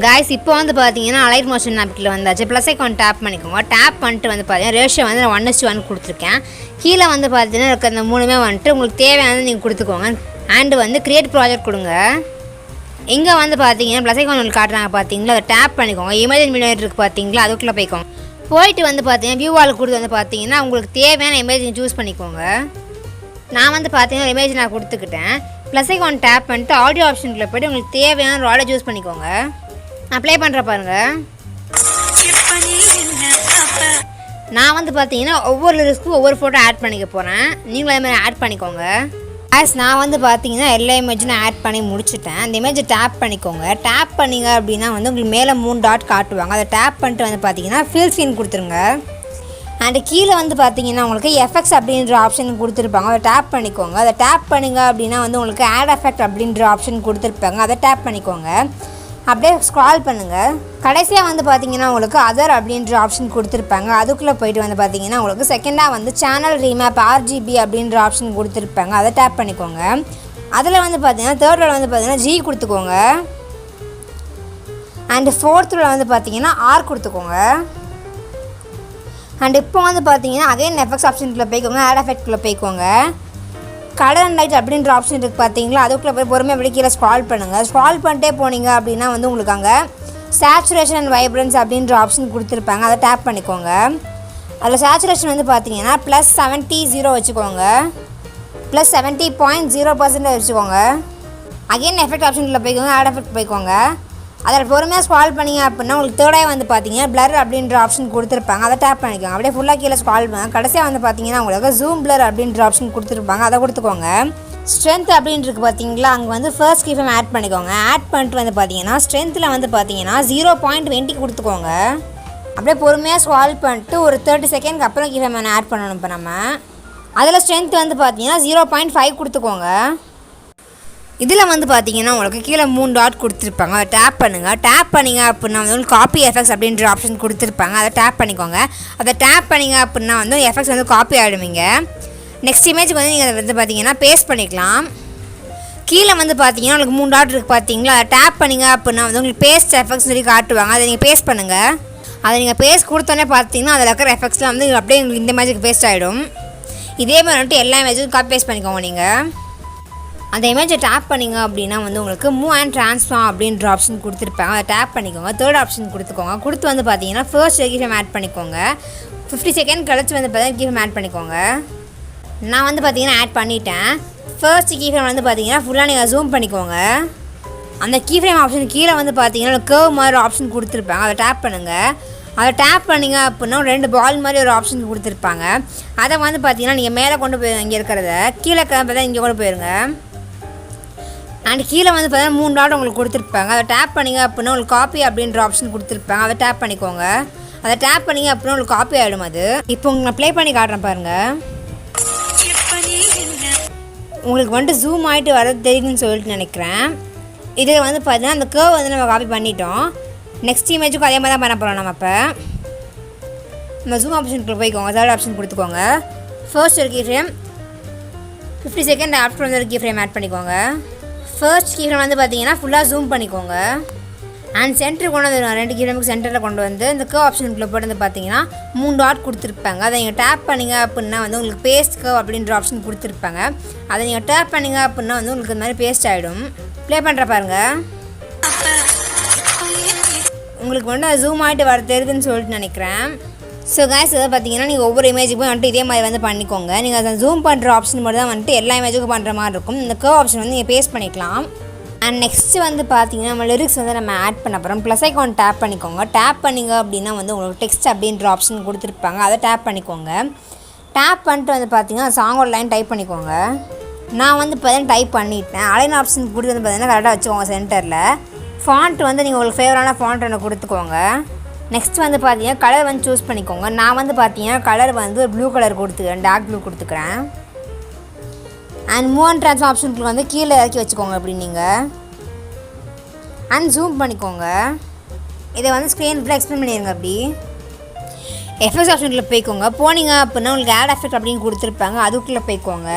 Guys இப்போ வந்து பாத்தீங்கன்னா Alightmotion ஆப்ல வந்தாச்சு ப்ளஸ் ஐகான் டாப் பண்ணிக்கோங்க டாப் பண்ணிட்டு வந்து பாத்தீங்கன்னா ரேஷியோ வந்து நான் 1:1 கொடுத்திருக்கேன் கீழ வந்து பாத்தீங்கன்னா இருக்க அந்த மூணுமே வந்து உங்களுக்கு தேவையானது நீங்க கொடுத்துக்கோங்க and வந்து கிரியேட் ப்ராஜெக்ட் கொடுங்க இங்க வந்து பாத்தீங்கன்னா ப்ளஸ் ஐகான் உங்களுக்கு காட்றாங்க பாத்தீங்களா அதை டாப் பண்ணிக்கோங்க இமேஜ் மினிமேட்டர் இருக்கு பாத்தீங்களா அதுக்குள்ள போய்க்கோங்க போய்ட்டு வந்து பாத்தீங்கன்னா வியூ வால் கொடுத்து வந்து பாத்தீங்கன்னா உங்களுக்கு தேவையான இமேஜ் சூஸ் பண்ணிக்கோங்க நான் வந்து பாத்தீங்கன்னா இமேஜ் நான் கொடுத்துக்கிட்டேன் ப்ளஸ் ஐகான் டாப் பண்ணிட்டு ஆடியோ ஆப்ஷன்க்குள்ள போய்ட்டு உங்களுக்கு தேவையான ராட சூஸ் பண்ணிக்கோங்க அப்ளை பண்ற பாருங்க நான் வந்து பாத்தீங்கன்னா ஒவ்வொரு லிரிக்ஸ்க்கு ஒவ்வொரு போட்டோ ஆட் பண்ணிக்க போறேன் நீங்களும் அதே மாதிரி ஆட் பண்ணிக்கோங்க गाइस நான் வந்து பாத்தீங்கன்னா எல்லா இமேஜும் ஆட் பண்ணி முடிச்சிட்டேன் அந்த இமேஜை டாப் பண்ணிக்கோங்க டாப் பண்ணீங்க அப்படினா வந்து உங்களுக்கு மேலே 3 டாட் காட்டுவாங்க அதை டாப் பண்ணிட்டு வந்து பாத்தீங்கன்னா ஃபில் சீன் கொடுத்துருங்க and கீழ வந்து பாத்தீங்கன்னா உங்களுக்கு எஃபெக்ட்ஸ் அப்படிங்கற ஆப்ஷன் கொடுத்திருப்பாங்க அதை டாப் பண்ணிக்கோங்க அதை டாப் பண்ணீங்க அப்படினா வந்து உங்களுக்கு ஆட் எஃபெக்ட் அப்படிங்கற ஆப்ஷன் கொடுத்திருப்பாங்க அதை டாப் பண்ணிக்கோங்க அப்படியே ஸ்க்ரால் பண்ணுங்க கடைசியா வந்து பாத்தீங்கன்னா உங்களுக்கு அதர் அப்படிங்கற ஆப்ஷன் கொடுத்திருப்பாங்க அதுக்குள்ள போய்ட்டு வந்து பாத்தீங்கன்னா உங்களுக்கு செகண்டா வந்து சேனல் ரீமேப் RGB அப்படிங்கற ஆப்ஷன் கொடுத்திருப்பாங்க அதை டாப் பண்ணிக்கோங்க அதுல வந்து பாத்தீங்கன்னா தேர்ட்ல வந்து பாத்தீங்கன்னா G கொடுத்துக்கோங்க and fourthல வந்து பாத்தீங்கன்னா R கொடுத்துக்கோங்க and இப்போ வந்து பாத்தீங்கன்னா அகைன் எஃபெக்ட்ஸ் ஆப்ஷன்க்குள்ள போய்க்கோங்க ஆட் எஃபெக்ட்க்குள்ள போய்க்கோங்க கலர் அண்ட் லைட் அப்படிங்கற ஆப்ஷன் இருக்கு பாத்தீங்களா அதுக்குள்ள போய் பொறுமையா அப்படியே கீழ ஸ்க்ரால் பண்ணுங்க ஸ்க்ரால் பண்ணிட்டே போனீங்க அப்படினா வந்து உங்களுக்கு அங்க சேச்சுரேஷன் அண்ட் வைப்ரன்ஸ் அப்படிங்கற ஆப்ஷன் கொடுத்திருப்பாங்க அதை டாப் பண்ணிக்கோங்க அதுல சேச்சுரேஷன் வந்து பாத்தீங்கன்னா +70 வெச்சுக்கோங்க +70.0% வெச்சுக்கோங்க அகைன் எஃபெக்ட் ஆப்ஷன்க்குள்ள போய்க்கோங்க ஆட் எஃபெக்ட் போய்க்கோங்க அதல பொறுமையா ஸ்க்ரால் பண்ணீங்க அப்படினா உங்களுக்கு தேர்டா வந்து பாத்தீங்கன்னா blur அப்படிங்கற ஆப்ஷன் கொடுத்திருப்பாங்க அதை டாப் பண்ணிக்கோங்க அப்படியே ஃபுல்லா கீழ ஸ்க்ரால் பண்ணுங்க கடைசியா வந்து பாத்தீங்கன்னா உங்களுக்கு zoom blur அப்படிங்கற ஆப்ஷன் கொடுத்திருப்பாங்க அதை கொடுத்துக்கோங்க strength அப்படினு இருக்கு பாத்தீங்களா அங்க வந்து first keyframe ஆட் பண்ணிக்கோங்க ஆட் பண்ணிட்டு வந்து பாத்தீங்கன்னா strengthல வந்து பாத்தீங்கன்னா 0.20 கொடுத்துக்கோங்க அப்படியே பொறுமையா ஸ்க்ரால் பண்ணிட்டு ஒரு 30 செகண்ட்க்கு அப்புறம் keyframe ஆட் பண்ணனும் இப்ப நம்ம அதுல strength வந்து பாத்தீங்கன்னா 0.5 கொடுத்துக்கோங்க இதுல வந்து பாத்தீங்கன்னா உங்களுக்கு கீழ 3 டாட் கொடுத்திருப்பாங்க அதை டாப் பண்ணுங்க டாப் பண்ணீங்க அப்படினா வந்து காப்பி எஃபெக்ட்ஸ் அப்படிங்கற ஆப்ஷன் கொடுத்திருப்பாங்க அதை டாப் பண்ணிக்கோங்க அதை டாப் பண்ணீங்க அப்படினா வந்து எஃபெக்ட்ஸ் வந்து காப்பி ஆயிடுவீங்க நெக்ஸ்ட் இமேஜ்க்கு வந்து நீங்க வந்து பாத்தீங்கன்னா பேஸ்ட் பண்ணிக்கலாம் கீழ வந்து பாத்தீங்கன்னா உங்களுக்கு 3 டாட் இருக்கு பாத்தீங்களா அதை டாப் பண்ணீங்க அப்படினா வந்து உங்களுக்கு பேஸ்ட் எஃபெக்ட்ஸ் சொல்லி காட்டுவாங்க அதை நீங்க பேஸ்ட் பண்ணுங்க அதை நீங்க பேஸ்ட் கொடுத்தோனே பாத்தீங்கன்னா அதல இருக்கிற எஃபெக்ட்ஸ்லாம் வந்து அப்படியே உங்களுக்கு இந்த இமேஜ்க்கு பேஸ்ட் ஆயிடும் இதே மாதிரி வந்து எல்லா இமேஜும் காப்பி பேஸ்ட் பண்ணிக்கோங்க நீங்க அந்த இமேஜை டாப் பண்ணீங்க அப்படினா வந்து உங்களுக்கு மூவ் அண்ட் ட்ரான்ஸ்ஃபார்ம் அப்படிங்கற ஆப்ஷன் கொடுத்திருப்பாங்க அதை டாப் பண்ணிக்கோங்க தேர்ட் ஆப்ஷன் கொடுத்துக்கோங்க கொடுத்து வந்து பாத்தீங்கன்னா ஃபர்ஸ்ட் keyframe ஆட் பண்ணிக்கோங்க 50 செகண்ட் கழிச்சு வந்து பாத்தீங்கன்னா keyframe ஆட் பண்ணிக்கோங்க நான் வந்து பாத்தீங்கன்னா ஆட் பண்ணிட்டேன் ஃபர்ஸ்ட் keyframe வந்து பாத்தீங்கன்னா ஃபுல்லா நீங்க ஜூம் பண்ணிக்கோங்க அந்த keyframe ஆப்ஷன் கீழ வந்து பாத்தீங்கன்னா கர்வ் மாதிரி ஆப்ஷன் கொடுத்திருப்பாங்க அதை டாப் பண்ணுங்க அதை டாப் பண்ணீங்க அப்படினா ரெண்டு பால் மாதிரி ஒரு ஆப்ஷன் கொடுத்திருப்பாங்க அதை வந்து பாத்தீங்கன்னா நீங்க மேலே கொண்டு போய் இங்க இருக்கறத கீழ பார்த்தா இங்க கொண்டு போயிருங்க and கீழ வந்து பாத்தீங்கன்னா 3 டாட் உங்களுக்கு கொடுத்திருப்பாங்க அதை டாப் பண்ணீங்க அப்படினா உங்களுக்கு காப்பி அப்படிங்கற ஆப்ஷன் கொடுத்திருப்பாங்க அதை டாப் பண்ணிக்கோங்க அதை டாப் பண்ணீங்க அப்படினா உங்களுக்கு காப்பி ஆயிடும் அது இப்போ நான் ப்ளே பண்ணி காட்றேன் பாருங்க உங்களுக்கு வந்து ஜூம் ஆயிட்டு வரது தெரியும்னு சொல்லிட்டு நினைக்கிறேன் இதுல வந்து பாத்தீங்கன்னா அந்த கர்வ் வந்து நம்ம காப்பி பண்ணிட்டோம் நெக்ஸ்ட் இமேஜுக்கு அதே மாதிரி தான் பண்ண போறோம் நம்ம இப்ப நம்ம ஜூம் ஆப்ஷனுக்குள்ள போய்க்கோங்க தேர்ட் ஆப்ஷன் கொடுத்துக்கோங்க ஃபர்ஸ்ட் keyframe 50 செகண்ட் ஆஃப்டர் வந்து keyframe ஆட் பண்ணிக்கோங்க ஃபர்ஸ்ட் keyframe வந்து பாத்தீங்கன்னா ஃபுல்லா ஜூம் பண்ணிக்கோங்க and சென்டர் கொண்டு வந்து ரெண்டு keyframeக்கு சென்டர்ல கொண்டு வந்து இந்த கர்வ் ஆப்ஷனுக்குள்ள போட்டு வந்து பாத்தீங்கன்னா 3 டாட் கொடுத்திருப்பாங்க அதை நீங்க டாப் பண்ணீங்க அப்படினா வந்து உங்களுக்கு பேஸ்ட் கர்வ் அப்படிங்கற ஆப்ஷன் கொடுத்திருப்பாங்க அதை நீங்க டாப் பண்ணீங்க அப்படினா வந்து உங்களுக்கு இந்த மாதிரி பேஸ்ட் ஆயிடும் ப்ளே பண்ற பாருங்க உங்களுக்கு வந்து ஜூம் ஆயிட்டு வர தெரியுதுன்னு சொல்லிட்டு நினைக்கிறேன் சோ गाइस இத பாத்தீங்கன்னா நீங்க ஒவ்வொரு இமேஜுக்கும் வந்து இதே மாதிரி வந்து பண்ணிக்கோங்க நீங்க அத ஜூம் பண்ற ஆப்ஷன் மட்டும் தான் வந்து எல்லா இமேஜுக்கும் பண்ற மாதிரி இருக்கும் இந்த கர்வ் ஆப்ஷன் வந்து நீங்க பேஸ்ட் பண்ணிக்கலாம் and நெக்ஸ்ட் வந்து பாத்தீங்கன்னா நம்ம லிரிக்ஸ் வந்து நம்ம ஆட் பண்ண போறோம் ப்ளஸ் ஐகான் டாப் பண்ணிக்கோங்க டாப் பண்ணீங்க அப்படினா வந்து உங்களுக்கு டெக்ஸ்ட் அப்படிங்கற ஆப்ஷன் கொடுத்திருப்பாங்க அதை டாப் பண்ணிக்கோங்க டாப் பண்ணிட்டு வந்து பாத்தீங்கன்னா சாங்கோட லைன் டைப் பண்ணிக்கோங்க நான் வந்து இப்பதான் டைப் பண்ணிட்டேன் அலைன் ஆப்ஷன் கொடுத்து வந்து பாத்தீங்கன்னா கரெக்ட்டா வெச்சுக்கோங்க சென்டர்ல ஃபாண்ட் வந்து நீங்க உங்களுக்கு ஃபேவரட்டான ஃபாண்ட் ஒன்னு கொடுத்துக்கோங்க நெக்ஸ்ட் வந்து பாத்தீங்கன்னா கலர் வந்து சூஸ் பண்ணிக்கோங்க நான் வந்து பாத்தீங்கன்னா கலர் வந்து ப்ளூ கலர் கொடுத்துக்கிறேன் டார்க் ப்ளூ கொடுத்துக்கிறேன் and மூவ் அண்ட் ட்ரான்ஸ்ஃபார்ம் ஆப்ஷனுக்கு வந்து கீழ இறக்கி வெச்சுக்கோங்க அப்படி நீங்க and ஜூம் பண்ணிக்கோங்க இத வந்து ஸ்கிரீன் ஃபுல்லா எக்ஸ்பிளைன் பண்ணிருங்க அப்படி எஃபெக்ட்ஸ் ஆப்ஷனுக்குள்ள போய்க்கோங்க போனீங்க அப்படினா உங்களுக்கு ஆட் எஃபெக்ட் அப்படினு கொடுத்திருப்பாங்க அதுக்குள்ள போய்க்கோங்க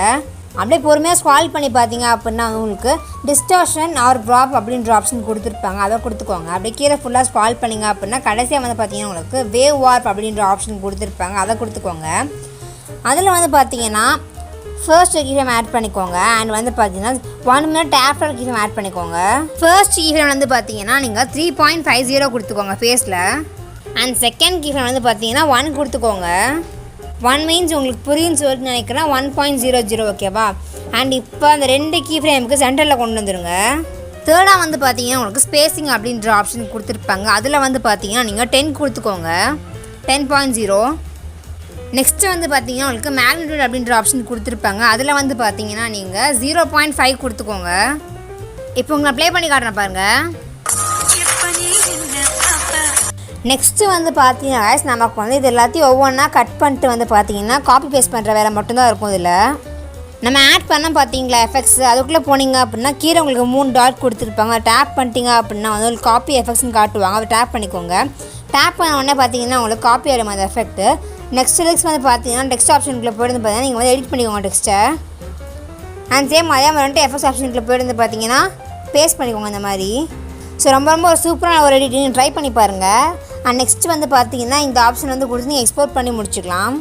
அப்படியே பொறுமையாக ஸ்க்ரால் பண்ணி பார்த்தீங்க அப்படின்னா உங்களுக்கு டிஸ்டார்ஷன் ஆர் ட்ராப் அப்படின்ற ஆப்ஷன் கொடுத்துருப்பாங்க, அதை கொடுத்துக்கோங்க. அப்படியே கீழே ஃபுல்லாக ஸ்க்ரால் பண்ணிங்க அப்படின்னா கடைசியாக வந்து பார்த்தீங்கன்னா உங்களுக்கு வேவ் வார்ப் அப்படின்ற ஆப்ஷன் கொடுத்துருப்பாங்க, அதை கொடுத்துக்கோங்க. அதில் வந்து பார்த்தீங்கன்னா ஃபர்ஸ்ட் கீஃப்ரேம் ஆட் பண்ணிக்கோங்க. அண்ட் வந்து பார்த்தீங்கன்னா 1 minute ஆஃப்டர் கீஃப்ரேம் ஆட் பண்ணிக்கோங்க. ஃபர்ஸ்ட் கீஃப்ரேம் வந்து பார்த்தீங்கன்னா நீங்கள் 3.50 கொடுத்துக்கோங்க ஃபேஸில். அண்ட் செகண்ட் கீஃப்ரேம் வந்து பார்த்தீங்கன்னா 1 கொடுத்துக்கோங்க. 1 மீன்ஸ் உங்களுக்கு புரியுன்னு சொல்லிட்டு நினைக்கிறேன் 1.00 ஓகேவா. அண்ட் இப்போ அந்த 2 கீஃப்ரேமுக்கு சென்டரில் கொண்டு வந்துடுங்க. தேர்டாக வந்து பார்த்தீங்கன்னா உங்களுக்கு ஸ்பேசிங் அப்படின்ற ஆப்ஷன் கொடுத்துருப்பாங்க, அதில் வந்து பார்த்தீங்கன்னா நீங்கள் 10 கொடுத்துக்கோங்க, 10.0. நெக்ஸ்ட்டு வந்து பார்த்தீங்கன்னா உங்களுக்கு மேக்னிடியூட் அப்படின்ற ஆப்ஷன் கொடுத்துருப்பாங்க, அதில் வந்து பார்த்தீங்கன்னா நீங்கள் 0.5 கொடுத்துக்கோங்க. இப்போ உங்களை ப்ளே பண்ணி காட்டுறேன் பாருங்கள். நெக்ஸ்ட்டு வந்து பார்த்தீங்கன்னா நமக்கு வந்து இது எல்லாத்தையும் ஒவ்வொன்றா கட் பண்ணிட்டு வந்து பார்த்தீங்கன்னா காப்பி பேஸ்ட் பண்ணுற வேலை மட்டும்தான் இருக்கும். இதில் நம்ம ஆட் பண்ண பார்த்தீங்களா எஃபெக்ட்ஸ், அதுக்குள்ளே போனீங்க அப்படின்னா கீழே உங்களுக்கு 3 டாட் கொடுத்துருப்பாங்க. டேப் பண்ணிட்டீங்க அப்படின்னா வந்து உங்களுக்கு காப்பி எஃபெக்ட்ஸ்னு காட்டுவாங்க, அதை டேப் பண்ணிக்கோங்க. டேப் பண்ண உடனே பார்த்தீங்கன்னா உங்களுக்கு காப்பி ஆகிடும் அந்த எஃபெக்ட்டு. நெக்ஸ்ட் வந்து பார்த்தீங்கன்னா டெக்ஸ்ட் ஆப்ஷனுக்குள்ளே போயிட்டு பார்த்தீங்கன்னா நீங்கள் வந்து எடிட் பண்ணிக்கோங்க டெக்ஸ்ட்டை. அண்ட் சேம் அதே மாதிரி வந்துட்டு எஃபெக்ட்ஸ் ஆப்ஷனுக்குள்ளே போயிட்டு பார்த்தீங்கன்னா பேஸ்ட் பண்ணிக்கோங்க இந்த மாதிரி. ஸோ ரொம்ப ஒரு சூப்பரான ஒரு எடிட்டிங் ட்ரை பண்ணி பாருங்கள். அண்ட் நெக்ஸ்ட் வந்து பார்த்தீங்கன்னா இந்த ஆப்ஷன் வந்து கொடுத்து நீங்கள் எக்ஸ்போர்ட் பண்ணி முடிச்சுக்கலாம்.